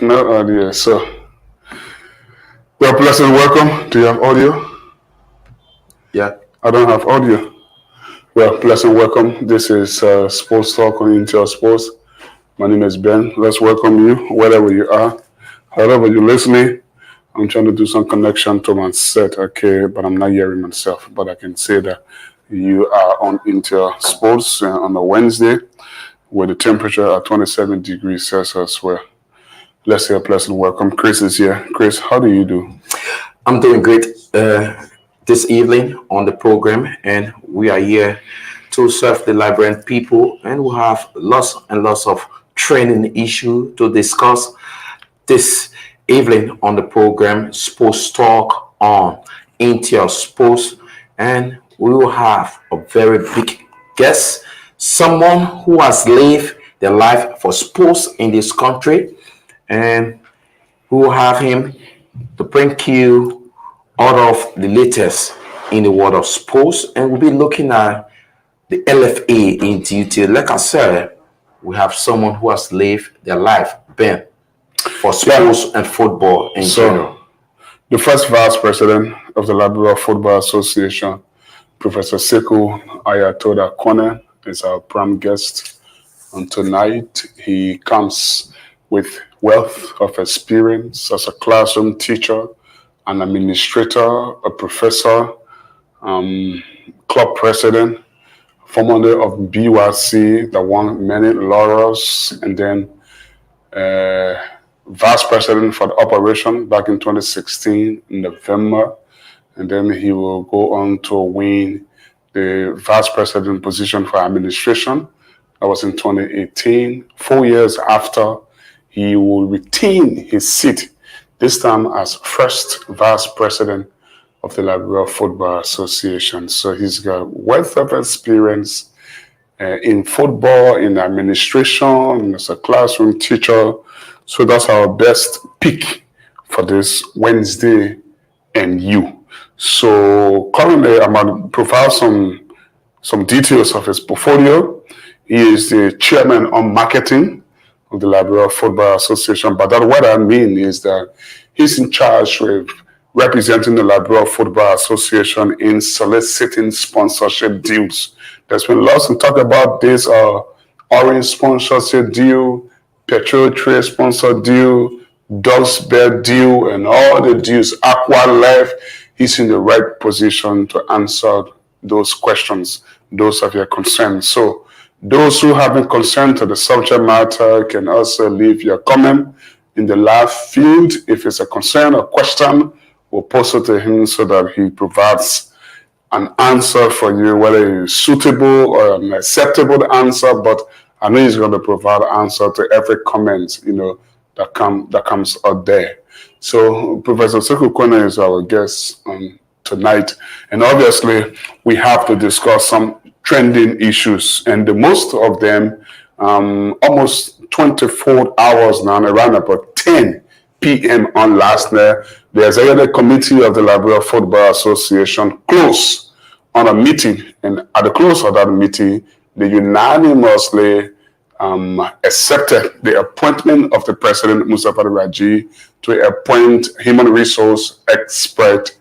No audio. So, well, pleasant welcome. Do you have audio? Yeah. I don't have audio. Well, pleasant welcome. This is Sports Talk on Intel Sports. My name is Ben. Let's welcome you wherever you are, however you're listening. I'm trying to do some connection to my set, okay, but I'm not hearing myself. But I can say that you are on Intel Sports on a Wednesday with the temperature at 27 degrees Celsius. Well, let's say a pleasant welcome. Chris is here. Chris, how do you do? I'm doing great this evening on the program, and we are here to serve the Liberian people, and we have lots and lots of training issue to discuss this evening on the program, Sports Talk on Intel Sports, and we will have a very big guest, someone who has lived their life for sports in this country, and we will have him to bring you all of the latest in the world of sports, and we'll be looking at the LFA in detail. Like I said, we have someone who has lived their life, Ben, for sports and football in general. The first vice president of the Liberia Football Association, Professor Sekou Ayatoda Kone, is our prime guest. And tonight, he comes with wealth of experience as a classroom teacher, an administrator, a professor, club president, formerly of BYC that won many laurels, and then vice president for the operation back in 2016 in November. And then he will go on to win the vice president position for administration. That was in 2018. 4 years after, he will retain his seat, this time as first vice president of the Liberia Football Association. So he's got wealth of experience in football, in administration, as a classroom teacher. So that's our best pick for this Wednesday and you. So currently I'm going to provide some details of his portfolio. He is the chairman on marketing of the Liberia Football Association. But what I mean is that he's in charge with representing the Liberia Football Association in soliciting sponsorship deals. There's been lots of talk about this Orange sponsorship deal, Petrol Trade sponsor deal, Dogs Bear deal, and all the deals. Aqua Life, he's in the right position to answer those questions, those of your concerns. So those who have been concerned to the subject matter can also leave your comment in the live field. If it's a concern or question, we'll post it to him so that he provides an answer for you, whether it's suitable or an acceptable answer. But I know he's going to provide an answer to every comment, that comes out there. So Professor Sekou Kone is our guest tonight, and obviously we have to discuss some trending issues, and the most of them almost 24 hours now, around about 10 p.m. on last night, the executive committee of the Liberia Football Association closed on a meeting, and at the close of that meeting, they unanimously accepted the appointment of the president, Mustapha Raji, to appoint human resource expert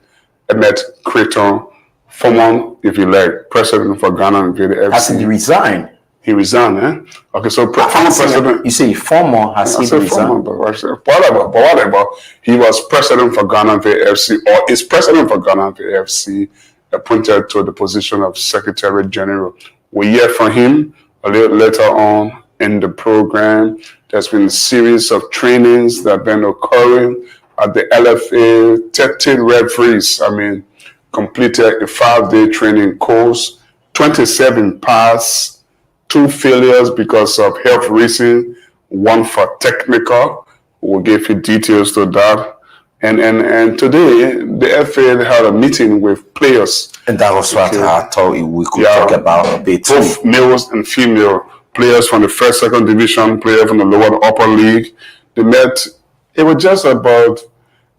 Emmett Creighton, former, if you like, president for Ghana and VDFC. Has he resigned? He resigned, eh? Okay, so former president. You say former, has he resigned? Whatever. He was president for Ghana and VDFC, or is president for Ghana and VDFC, appointed to the position of Secretary General. We hear from him a little later on in the program. There's been a series of trainings that have been occurring at the LFA. 13 referees, completed a 5-day training course. 27 passed, 2 failures because of health reasons, 1 for technical. We'll give you details to that. And today, the FA had a meeting with players. And that was what I thought we could talk about a bit. Both males and female players from the first, second division, players from the lower upper league. They met. It was just about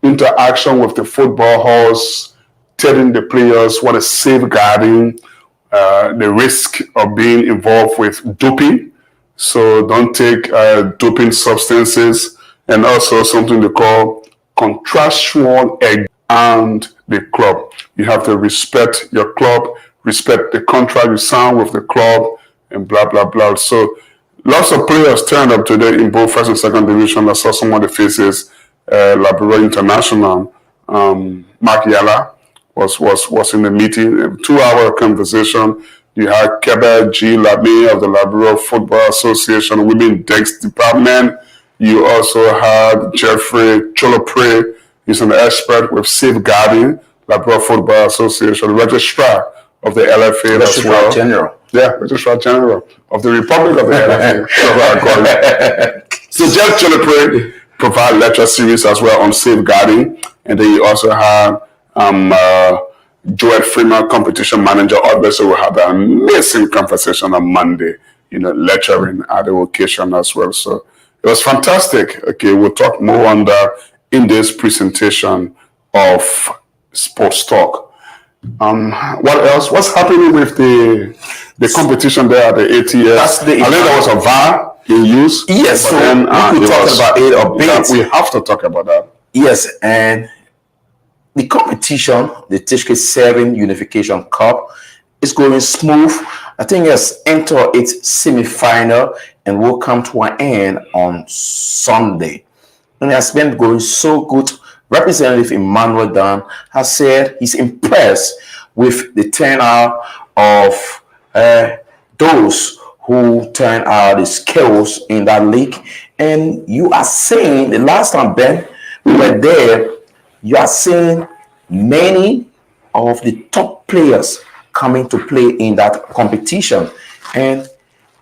interaction with the football halls, telling the players what is safeguarding, the risk of being involved with doping. So don't take doping substances. and also something they call contractual and the club. You have to respect your club, respect the contract you sign with the club, and blah blah blah. So lots of players turned up today in both first and second division. I saw some of the faces. Labrador International, Mark Yala was in the meeting. A 2-hour conversation. You had Keba G. Lamy of the Labrador Football Association Women Dex Department. You also had Jeffrey Cholopre. He's an expert with safeguarding Labrador Football Association, registrar of the LFA as well. Registrar General. Yeah, Registrar General of the Republic of the LFA. That's what I call it. So Jeff Cholopre provide lecture series as well on safeguarding, and then you also have Joel Freeman, competition manager. Obviously, we had an amazing conversation on Monday, lecturing at the occasion as well. So it was fantastic. Okay, we'll talk more on that in this presentation of Sports Talk. What else? What's happening with the competition there at the ATS? I think there was a VAR in use. Yes, so then, we could talk about it a bit. We have to talk about that. Yes, and the competition, the THK 7 Unification Cup, is going smooth. I think it's entered its semi-final and will come to an end on Sunday. And it has been going so good. Representative Emmanuel Dan has said he's impressed with the turnout of those who turn out the skills in that league. And you are seeing, the last time, Ben, we were there, you are seeing many of the top players coming to play in that competition. And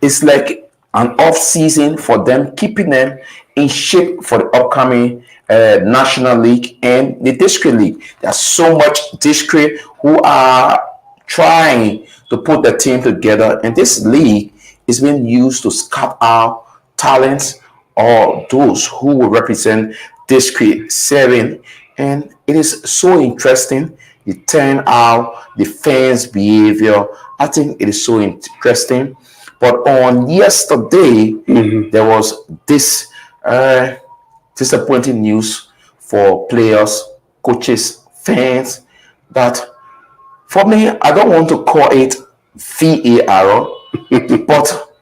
it's like an off season for them, keeping them in shape for the upcoming National League and the District League. There's so much district who are trying to put the team together, and this league is being used to scout out talents or those who will represent District 7. And it is so interesting, the turnout, the fans' behavior. I think it is so interesting. But on yesterday, there was this disappointing news for players, coaches, fans, that for me, I don't want to call it VAR, but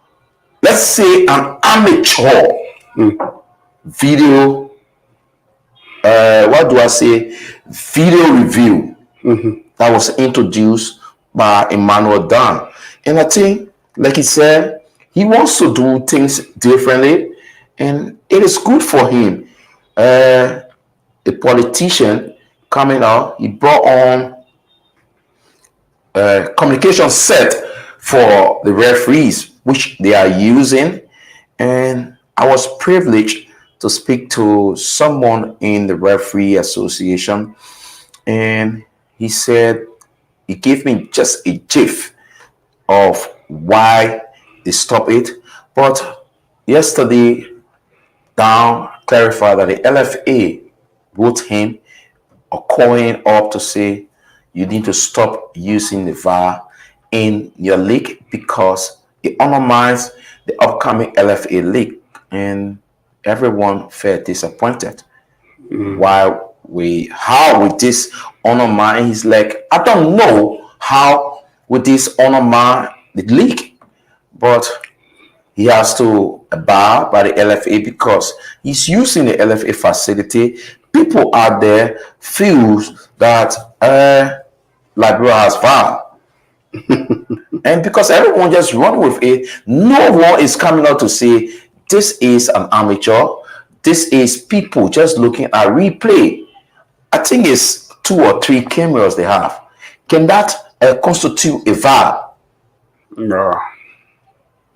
let's say an amateur video, video review that was introduced by Emmanuel Dan. And I think, like he said, he wants to do things differently, and it is good for him. A politician coming out, he brought on communication set for the referees, which they are using. And I was privileged to speak to someone in the referee association, and he said, he gave me just a gif of why they stopped it. But yesterday, Down clarified that the LFA wrote him or calling up to say, you need to stop using the VAR in your league because it undermines the upcoming LFA league. And everyone felt disappointed. How would this undermine? He's like, I don't know how would this undermine the league, but he has to abide by the LFA because he's using the LFA facility. People out there feel that Liberia has VAR. And because everyone just run with it, no one is coming out to say this is an amateur. This is people just looking at replay. I think it's 2 or 3 cameras they have. Can that constitute a VAR? No.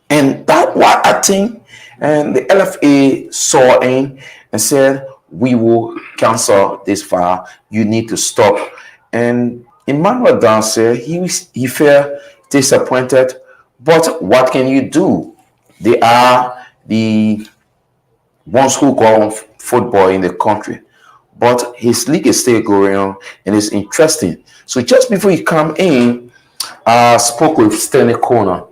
And that's what I think, and the LFA saw in and said, we will cancel this VAR. You need to stop. And Emmanuel Dan said he felt disappointed, but what can you do? They are the ones who go on football in the country. But his league is still going on, and it's interesting. So just before he come in, I spoke with Stanley Corner.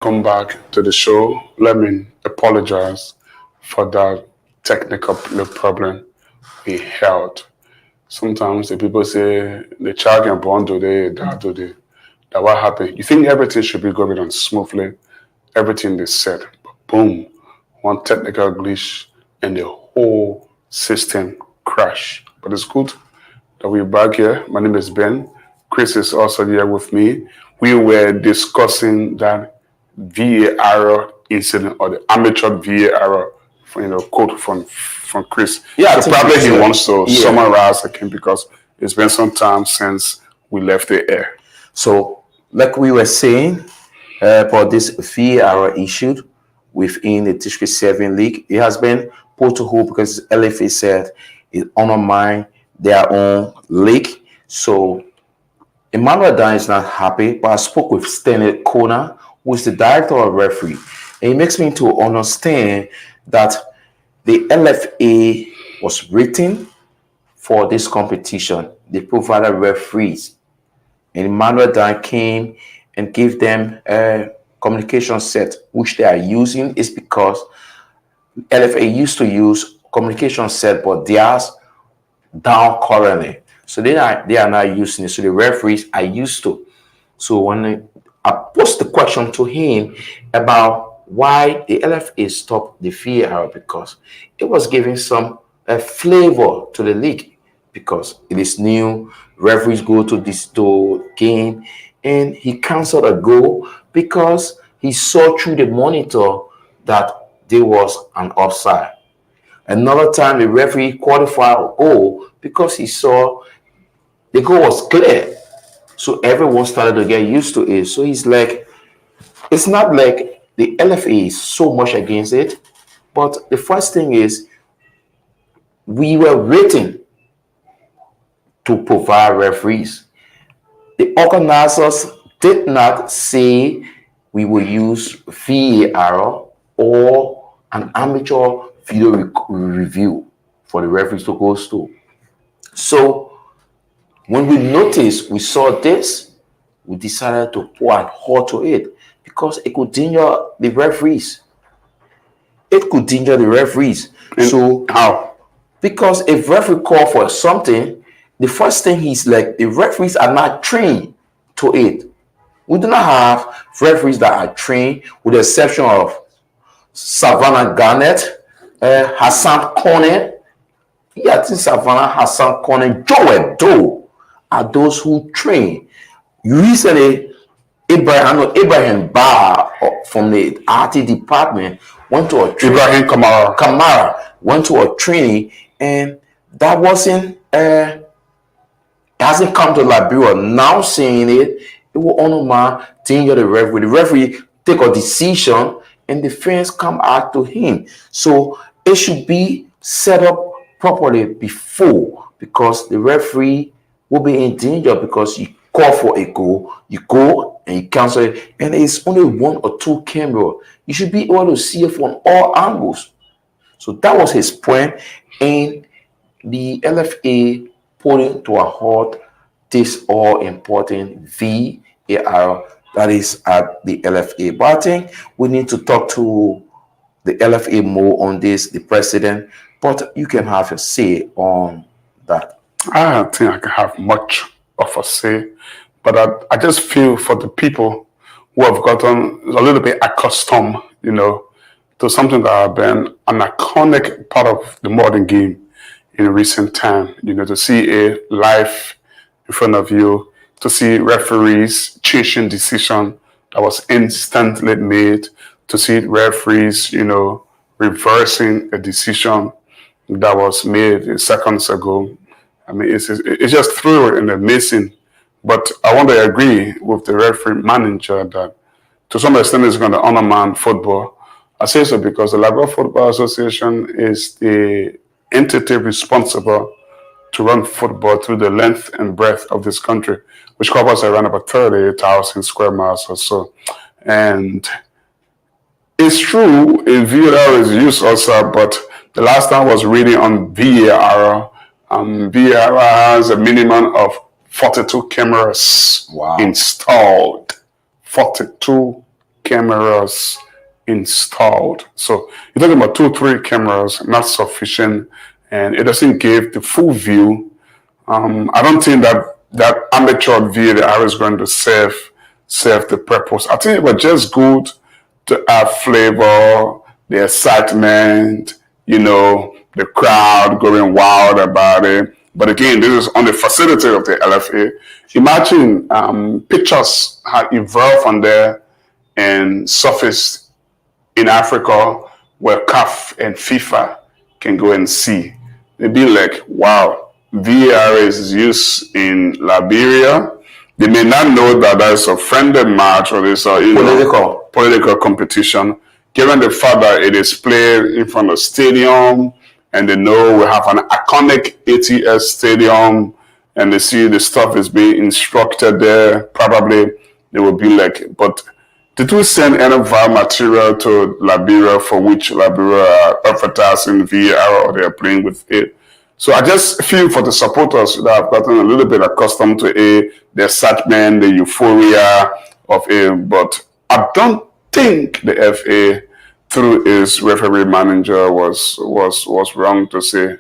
Welcome back to the show. Let me apologize for that technical problem we had. Sometimes the people say the child can born today, die today. That what happened? You think everything should be going on smoothly, everything is set, but boom, one technical glitch and the whole system crash. But it's good that we're back here. My name is Ben. Chris is also here with me. We were discussing that VAR incident or the amateur VAR, quote from Chris. Yeah, I So think probably it's, he wants to yeah. summarize again because it's been some time since we left the air. So, like we were saying, for this VAR issue within the District 7 League, it has been put to hold because LFA said it undermined their own league. So, Emmanuel Dan is not happy, but I spoke with Stanley Kona, who is the director of referee. And it makes me to understand that the LFA was written for this competition. They provided referees. And Emmanuel Dan came and gave them a communication set, which they are using is because LFA used to use communication set, but theirs down currently. So they are not using it. So the referees are used to. So when I posed the question to him about why the LFA stopped the VAR, because it was giving some flavor to the league because it is new. Referees go to this game, and he canceled a goal because he saw through the monitor that there was an offside. Another time, the referee qualified a goal because he saw the goal was clear. So everyone started to get used to it. So he's like, it's not like the LFA is so much against it, but the first thing is we were written to provide referees. The organizers did not say we will use VAR or an amateur video review for the referees to go to. So when we noticed, we saw this, we decided to put an halt to it because it could danger the referees. It could danger the referees. And so how? Because if referee call for something, the first thing he's like, the referees are not trained to it. We do not have referees that are trained, with the exception of Savannah Garnett, Hassan Kone. Yeah, I think Savannah, Hassan Kone, Joel Doe are those who train. Recently, Ibrahim Ba from the RT department went to a training. Ibrahim Kamara went to a training, and that wasn't hasn't come to Liberia. Now saying it will undermine danger the referee. The referee take a decision, and the fans come out to him. So it should be set up properly before, because the referee will be in danger because you call for a goal, you go and you cancel it, and it's only one or two camera. You should be able to see it from all angles. So that was his point, and the LFA putting to a halt this all-important VAR that is at the LFA. But I think we need to talk to the LFA more on this, the president, but you can have a say on that. I don't think I can have much of a say, but I just feel for the people who have gotten a little bit accustomed, to something that have been an iconic part of the modern game in recent time. To see a live in front of you, to see referees changing decision that was instantly made, to see referees, reversing a decision that was made seconds ago. I mean, it's just thrilling and amazing. But I want to agree with the referee manager that to some extent it's going to undermine football. I say so because the Liberia Football Association is the entity responsible to run football through the length and breadth of this country, which covers around about 30,000 square miles or so. And it's true, a VAR is used also, but the last time I was reading on VAR, VAR has a minimum of 42 cameras installed. 42 cameras installed. So you're talking about 2, 3 cameras, not sufficient, and it doesn't give the full view. I don't think that amateur VAR is going to serve the purpose. I think it was just good to add flavor, the excitement, the crowd going wild about it. But again, this is on the facility of the LFA. Imagine pictures have evolved on there and surfaced in Africa where CAF and FIFA can go and see. They'd be like, wow, VAR is used in Liberia. They may not know that there's a friendly match or there's a political competition, given the fact that it is played in front of stadium, and they know we have an iconic ATS stadium, and they see the stuff is being instructed there. Probably they will be like, but did we send any VAR material to Liberia for which Liberia are advertising VAR or they are playing with it? So I just feel for the supporters that have gotten a little bit accustomed to the excitement, the euphoria of it. But I don't think the FA, through its referee manager, was wrong to say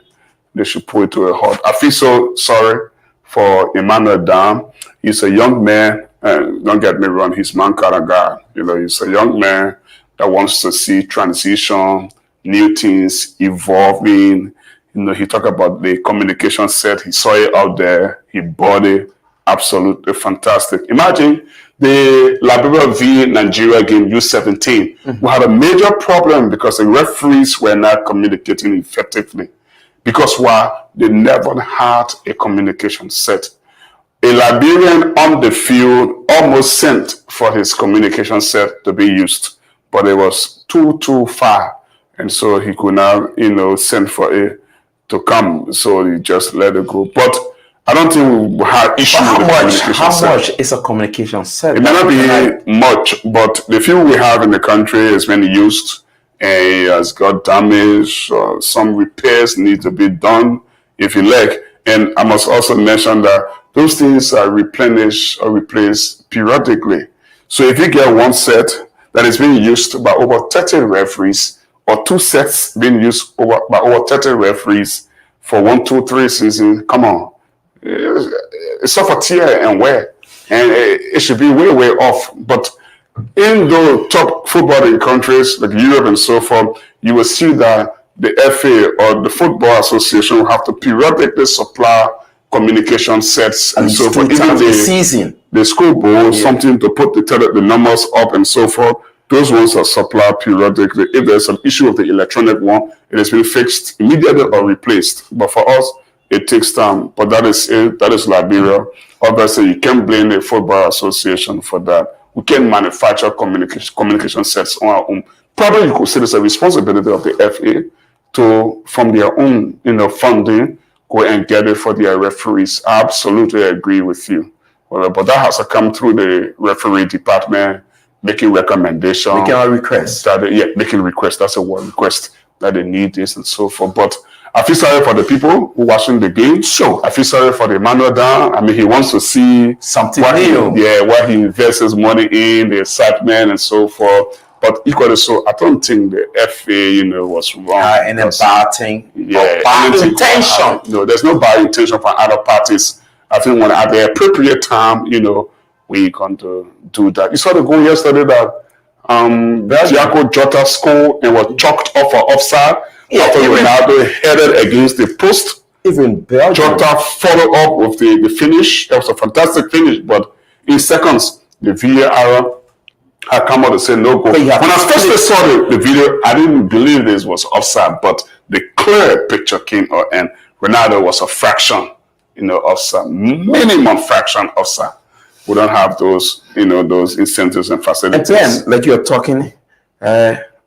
they should put it to a halt. I feel so sorry for Emmanuel Dam. He's a young man, and don't get me wrong, he's man kind of guy. He's a young man that wants to see transition, new things evolving. He talked about the communication set. He saw it out there. He bought it. Absolutely fantastic. Imagine the Liberia v Nigeria game U17. Mm-hmm. We had a major problem because the referees were not communicating effectively. Because why? They never had a communication set. A Liberian on the field almost sent for his communication set to be used, but it was too far. And so he could not, send for it to come, so he just let it go. But I don't think we had issue with the communication set. How much is a communication set? It may not be much, but the few we have in the country has been used and has got damaged. Some repairs need to be done, if you like. And I must also mention that those things are replenished or replaced periodically. So if you get one set that is being used by over 30 referees, or 2 sets being used by over 30 referees for 1, 2, 3 seasons, come on. It's off a tear and wear. And it should be way off. But in the top footballing countries like Europe and so forth, you will see that the FA or the Football Association will have to periodically supply communication sets and so forth. Even the school bowl, something to put the numbers up and so forth. Those ones are supplied periodically. If there's an issue with the electronic one, it has been fixed immediately or replaced. But for us, it takes time. But that is it. That is Liberia. Obviously, you can't blame the Football Association for that. We can manufacture communication sets on our own. Probably you could say it's a responsibility of the FA to, from their own, funding, go and get it for their referees. I absolutely agree with you. But that has to come through the referee department, making recommendations. Making a request. Making requests. That's a word, request, that they need this and so forth. But I feel sorry for the people who watching the game. Sure. I feel sorry for the Emmanuel Dan. I mean, he wants to see something new. Where he invests his money in, the excitement and so forth. But equally so, I don't think the FA, was wrong. And a bad thing. Bad intention. No, there's no bad intention from other parties. I think when at the appropriate time, we're going to do that. You saw the goal yesterday that Thiago Jota scored and was chalked off for offside. After Ronaldo headed against the post. Even Belgium. Jota followed up with the finish. That was a fantastic finish, but in seconds, the VAR had come out to say no goal. When I first saw the video, I didn't believe this was offside, but the clear picture came out and Ronaldo was a fraction, offside, minimum fraction offside. We don't have those, those incentives and facilities. And then, like you're talking,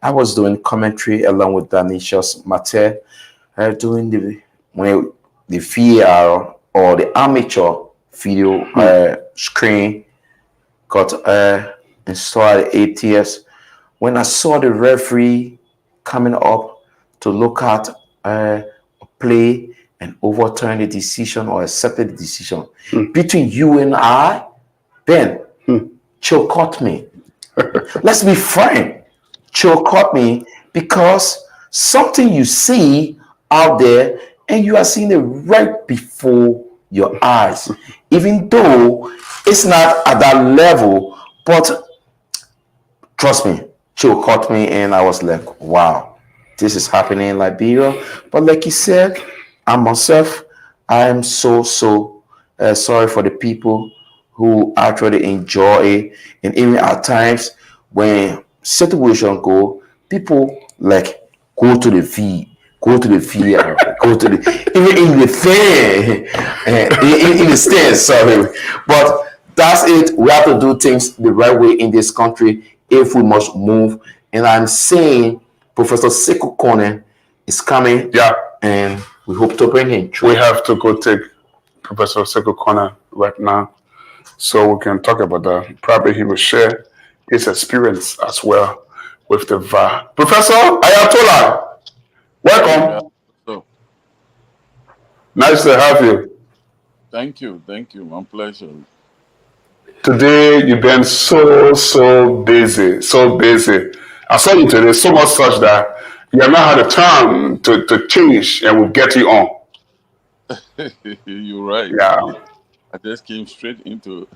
I was doing commentary along with Danicius Mate, doing the VAR or the amateur video screen got installed at ATS. When I saw the referee coming up to look at a play and overturn the decision or accept the decision between you and I, Ben, chill caught me. Let's be frank. Chill caught me because something you see out there and you are seeing it right before your eyes, even though it's not at that level. But trust me, Chill caught me and I was like, wow, this is happening in Liberia. But like you said, I myself, I am so sorry for the people who actually enjoy it. And even at times when situation go, people like go to the V, go to the VR, go to the even in the thing, in the stand, sorry. But that's it. We have to do things the right way in this country if we must move. And I'm saying Professor Sekou Kone is coming, Yeah, and we hope to bring him we through. have to go take Professor Sekou Kona right now so we can talk about that. Probably he will share his experience as well with the VAR. Professor Ayatola, Yeah. welcome. So Nice to have you. thank you. Thank you. My pleasure. Today you've been so busy, so busy. I saw you today so much such that you have not had a time to change and we'll get you on. You're right. Yeah. I just came straight into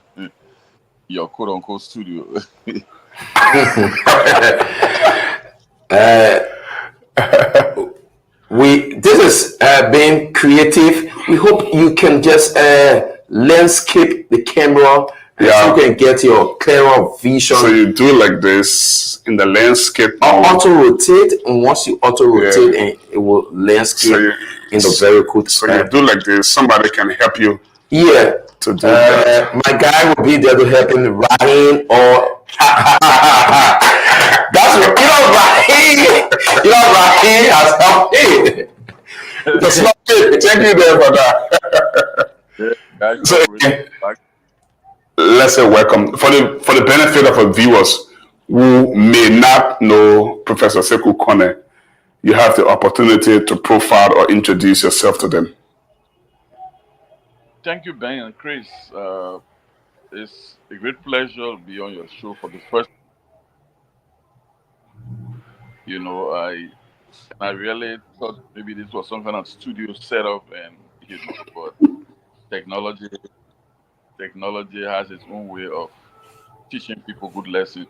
your quote unquote studio. We this is being creative. We hope you can just landscape the camera so Yeah. you can get your clearer vision. So you do like this in the landscape mode. Auto rotate, and once you auto rotate, Yeah. and it will landscape So you, in the very good. so you do like this. Somebody can help you Yeah, to do that. my guy will be there to help him, Rahim or that's what Rahim has helped me. It's not it. Thank you there for that. Yeah, guys, So really back. let's say welcome for the benefit of our viewers who may not know Professor Sekou Kone. You have the opportunity to profile or introduce yourself to them. Thank you, Ben and Chris. It's a great pleasure to be on your show for the first. You know, I really thought maybe this was some kind of studio setup, and but technology technology has its own way of teaching people good lessons.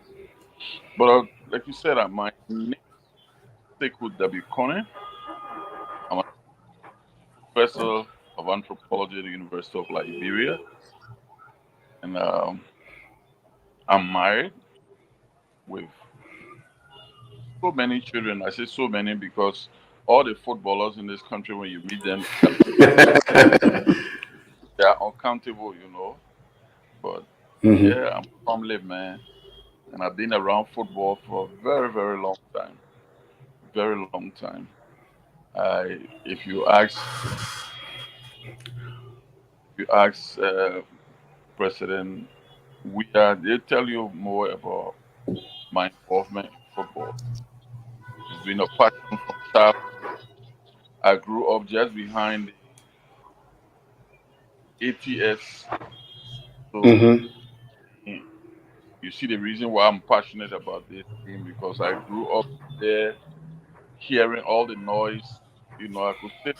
But like you said, my name is Sekou W. Kone. I'm a professor of anthropology at the University of Liberia, and I'm married with so many children. I say so many because all the footballers in this country, when you meet them, they are uncountable, But Mm-hmm. yeah, I'm from live, man, and I've been around football for a very, very long time. Very long time. If you ask President Weah, they tell you more about my involvement in football. It's been a passion from child. I grew up just behind the ATS, so Mm-hmm. eh, you see the reason why I'm passionate about this game because I grew up there, hearing all the noise. I could sit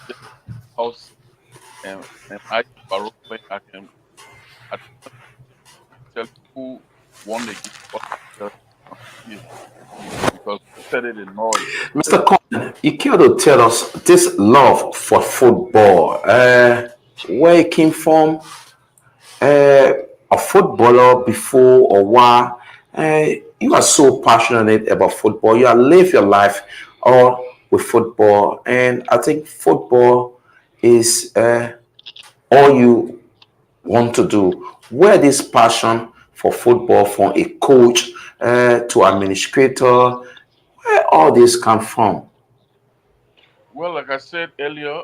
in the house and I I tell you who won the game, what the field, because I said it in noise. Mr. Coleman, you care to tell us this love for football, where it came from, uh, a footballer before or why you are so passionate about football. You have lived your life all with football, and I think football is all you want to do. Where this passion for football from a coach to administrator, where all this come from? Well, like I said earlier,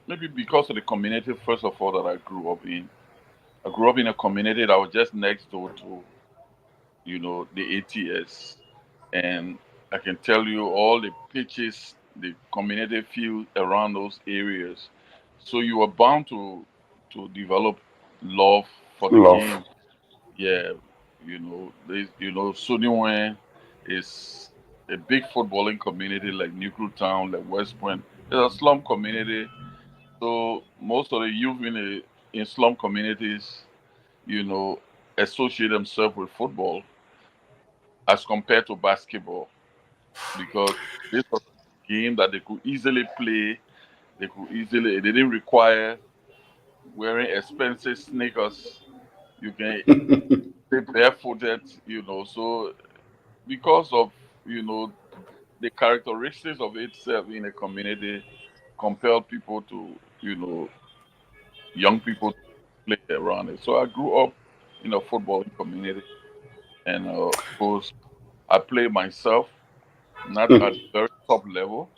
maybe because of the community, first of all, that I grew up in. I grew up in a community that was just next door to, the ATS. And I can tell you all the pitches, the community field around those areas. So you are bound to develop love for the Love. game. Yeah, Suniwen is a big footballing community like Nuclear Town, like West Point. It's a slum community, so most of the youth in slum communities, you know, associate themselves with football as compared to basketball because this was a game that they could easily play. They didn't require wearing expensive sneakers. You can stay barefooted, So because of you know the characteristics of itself in a community, compel people to young people to play around it. So I grew up in a footballing community, and of course I play myself, not at very top level,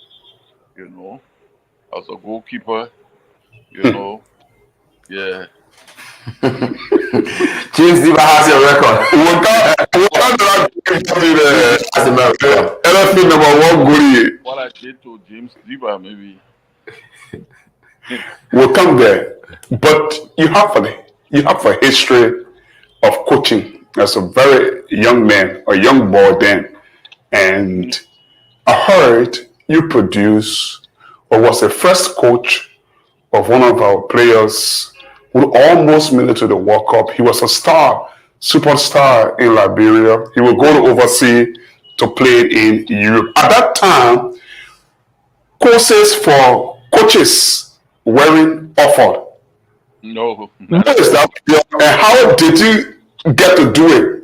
as a goalkeeper, you know. Yeah. James Diva has your record. That's the record. NFP number 1 goalie. What I did to James Diba, maybe. We'll come there. But you have a history of coaching as a very young man or young boy then. And I heard you produce or was the first coach of one of our players who almost made it to the World Cup. He was a superstar in Liberia. He would go to overseas to play in Europe. At that time, coaches weren't offered. No. What is that? And how did you get to do it?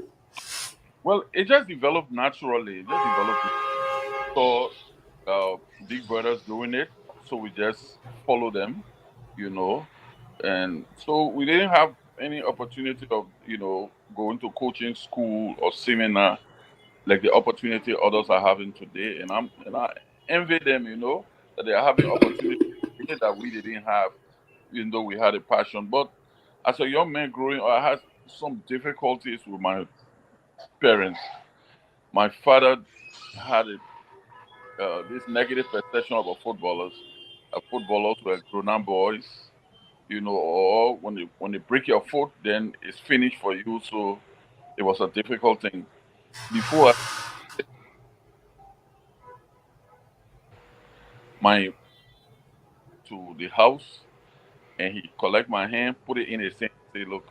Well, it just developed naturally. It just developed. So, big brothers doing it, so we just follow them, And so we didn't have any opportunity of, going to coaching school or seminar like the opportunity others are having today. And I envy them, that they are having opportunity that we didn't have, even though we had a passion. But as a young man growing up, I had some difficulties with my parents. My father had this negative perception about footballers. Footballers were grown-up boys, or when they break your foot, then it's finished for you. So it was a difficult thing. Before to the house, and he collect my hand, put it in his hand, say, "Look,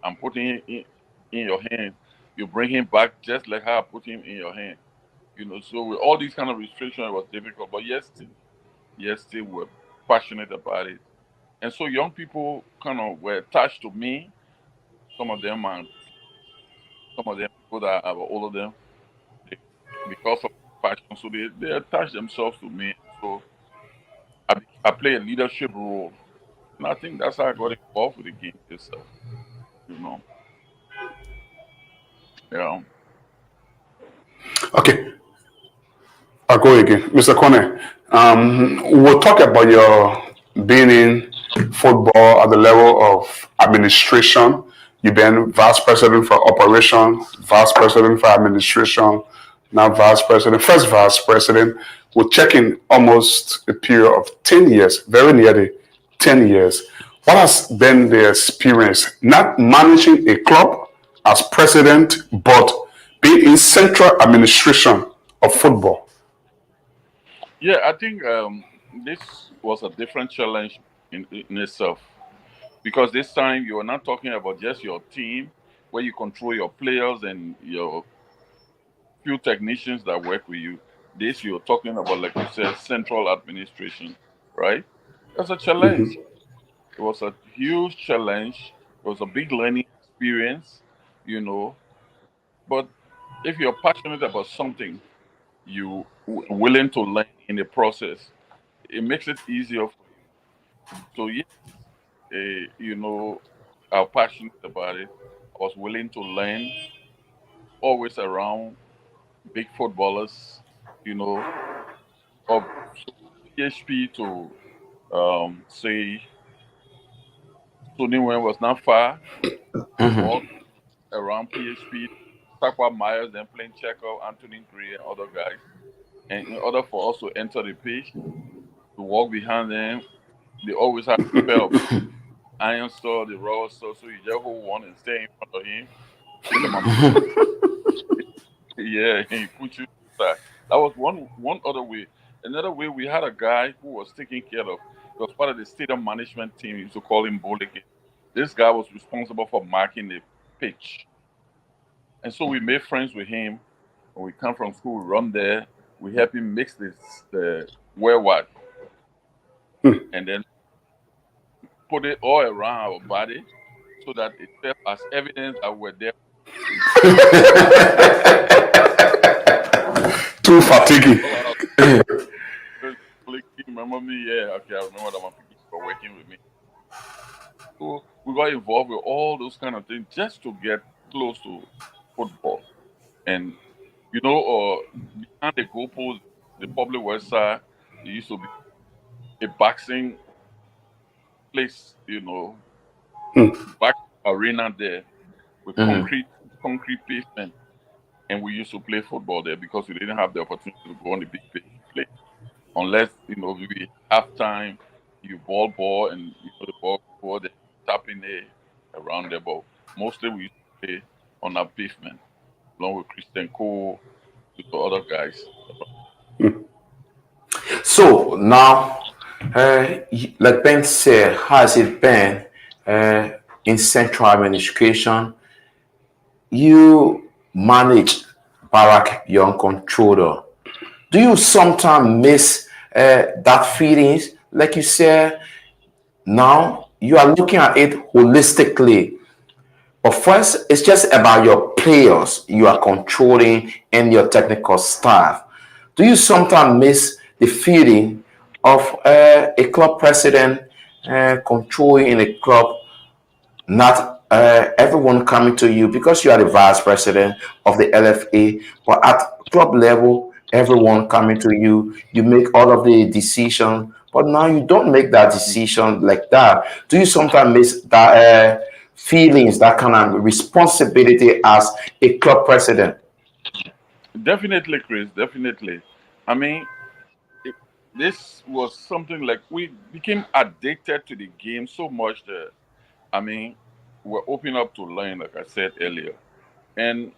I'm putting it in your hand. You bring him back just like how I put him in your hand." So with all these kind of restrictions, it was difficult. But yes, still were passionate about it. And so young people kind of were attached to me. Some of them people that are older than them, because of passion, so they attach themselves to me. So I play a leadership role, and I think that's how I got involved with the game itself. You know, yeah. Okay, I'll go again. Mr. Kone, we'll talk about your being in football at the level of administration. You've been vice president for operation, vice president for administration, now vice president, first vice president. We're checking almost a period of 10 years, very nearly 10 years. What has been the experience, not managing a club as president, but being in central administration of football? Yeah, I think this was a different challenge in itself, because this time you are not talking about just your team where you control your players and your few technicians that work with you. This you're talking about, like you said, central administration, right? That's a challenge. It was a huge challenge. It was a big learning experience, you know. But if you're passionate about something, willing to learn in the process, it makes it easier for you. So yes, I'm passionate about it. I was willing to learn, always around big footballers, you know, of PHP to say Suniwen was not far. Walk around PHP, Takwa Myers, then playing Chekhov, Anthony Gray, and other guys. And in order for us to enter the pitch, to walk behind them, they always have a pair of iron store, the raw store, so you just hold one and stay in front of him. Tell them I'm yeah, he put you back. That was one other way. Another way, we had a guy who was taking care of. He was part of the stadium management team. We used to call him Boleke. This guy was responsible for marking the pitch, and so we made friends with him. When we come from school, we run there. We help him mix this wear what, and then put it all around our body so that it serves as evidence that we're there. Too fatiguing. Remember me? Yeah, okay, I remember that my people were working with me. So we got involved with all those kind of things just to get close to football. And you know, behind the goalpost, the public website, it used to be a boxing place, you know, back arena there with concrete pavement. And we used to play football there because we didn't have the opportunity to go on the big pitch to play. Unless, you know, maybe halftime, you ball, and you know the ball, they tapping it around there. But mostly we used to play on our pavement, along with Christian Cole, with the other guys. So now, like Ben said, how has it been in central administration? You manage Barack Young Controller. Do you sometimes miss that feelings? Like you said, now you are looking at it holistically. But first, it's just about your players you are controlling and your technical staff. Do you sometimes miss the feeling of a club president controlling a club, not everyone coming to you because you are the vice president of the LFA, but at club level, everyone coming to you, you make all of the decisions, but now you don't make that decision like that. Do you sometimes miss that feelings, that kind of responsibility as a club president? Definitely, Chris. Definitely. I mean, it, this was something like we became addicted to the game so much that I mean, we're open up to learn, like I said earlier. And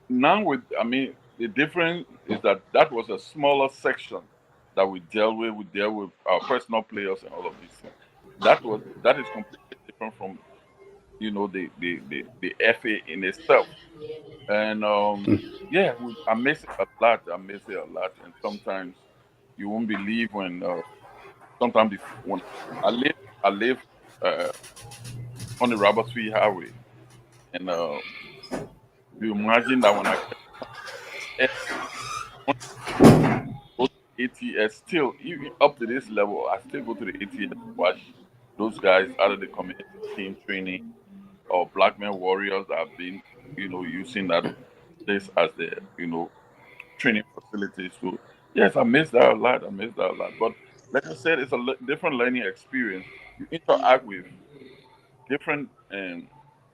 now with, I mean, the difference is that that was a smaller section that we dealt with. We dealt with our personal players and all of these things. That is completely different from the FA in itself. And yeah, I miss it a lot. I miss it a lot. And sometimes you won't believe when sometimes when I live uh, on the Robertsfield Highway, and you imagine that when I go to ATS, still even up to this level, I still go to the ATS to watch those guys out of the community team training or Black Men Warriors that have been, using that place as their, training facilities. So yes, I miss that a lot. I miss that a lot. But like I said, it's a different learning experience. You interact with different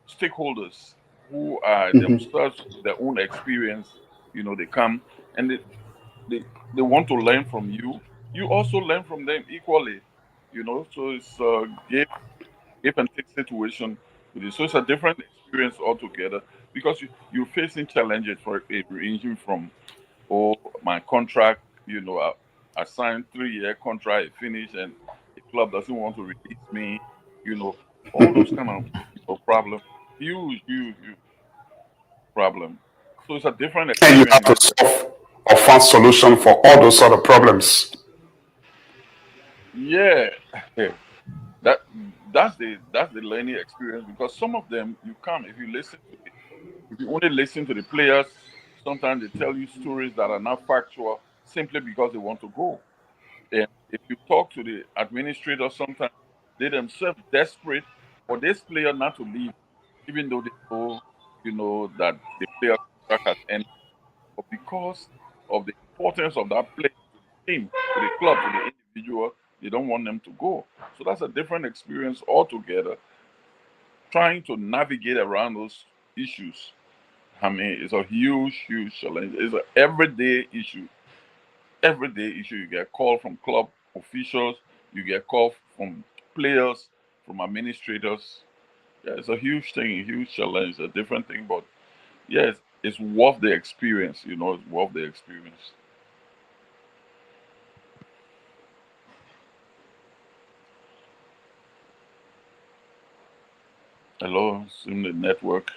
stakeholders who are themselves their own experience. They come and they want to learn from you. You also learn from them equally. So it's a give and take situation with it. So it's a different experience altogether because you're facing challenges for it ranging from, oh, my contract, I signed 3-year contract, it finished, and the club doesn't want to release me, all those kind of problems, huge problem. So it's a different And you have experience. to solve or find solution for all those sort of problems. Yeah, that that's the learning experience because some of them you come if you listen to it, if you only listen to the players, sometimes they tell you stories that are not factual simply because they want to go. And if you talk to the administrators, sometimes they themselves desperate for this player not to leave, even though they know, that the player contract has ended. But because of the importance of that player to the team, to the club, to the individual, they don't want them to go. So that's a different experience altogether. Trying to navigate around those issues, I mean, it's a huge challenge. It's an everyday issue. Everyday issue. You get call from club officials, you get call from players, from administrators. Yeah, it's a huge thing, a huge challenge, a different thing, but yes, it's worth the experience. You know, it's worth the experience. Hello, Sim the network.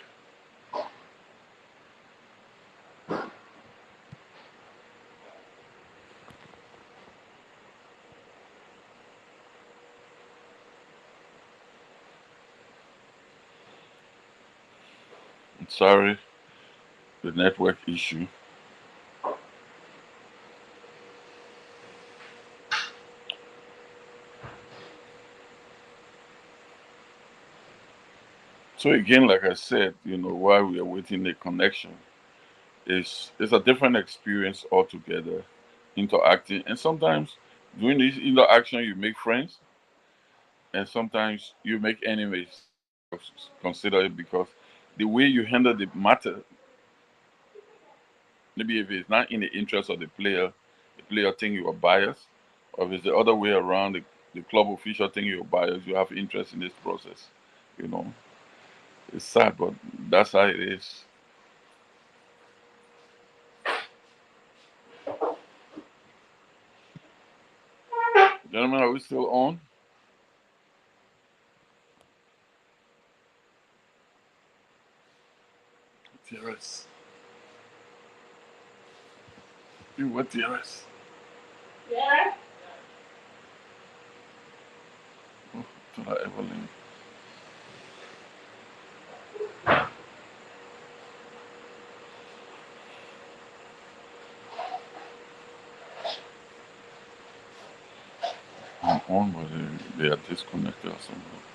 I'm sorry, the network issue. So again, like I said, you know, while we are waiting the connection, it's a different experience altogether, interacting, and sometimes during this interaction you make friends, and sometimes you make enemies. Consider it because the way you handle the matter, maybe if it's not in the interest of the player think you are biased, or if it's the other way around, the club official think you're biased, you have interest in this process. You know, it's sad, but that's how it is. Gentlemen, are we still on? TRS. You what TRS? Oh, to that Evelyn. I'm on, but they are disconnected or something.